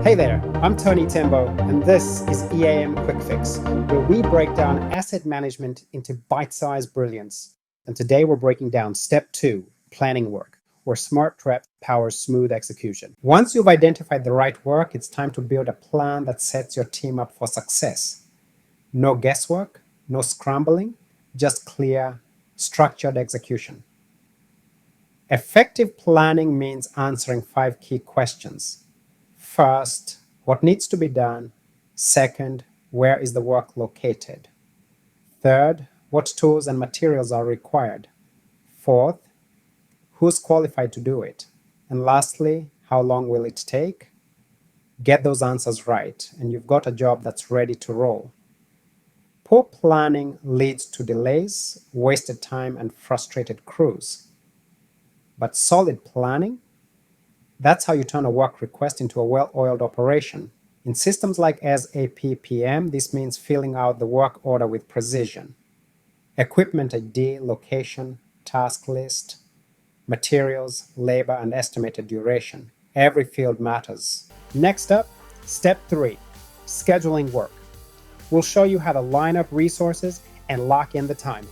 Hey there, I'm Tembo, and this is EAM QuickFix, where we break down asset management into bite-sized brilliance. And today we're breaking down Step 2, planning work, where smart prep powers smooth execution. Once you've identified the right work, it's time to build a plan that sets your team up for success. No guesswork, no scrambling, just clear, structured execution. Effective planning means answering 5 key questions. First, what needs to be done? Second, where is the work located? Third, what tools and materials are required? Fourth, who's qualified to do it? And lastly, how long will it take? Get those answers right, and you've got a job that's ready to roll. Poor planning leads to delays, wasted time, and frustrated crews. But solid planning? That's how you turn a work request into a well-oiled operation. In systems like SAP PM, this means filling out the work order with precision. Equipment ID, location, task list, materials, labor, and estimated duration. Every field matters. Next up, Step 3, scheduling work. We'll show you how to line up resources and lock in the timing.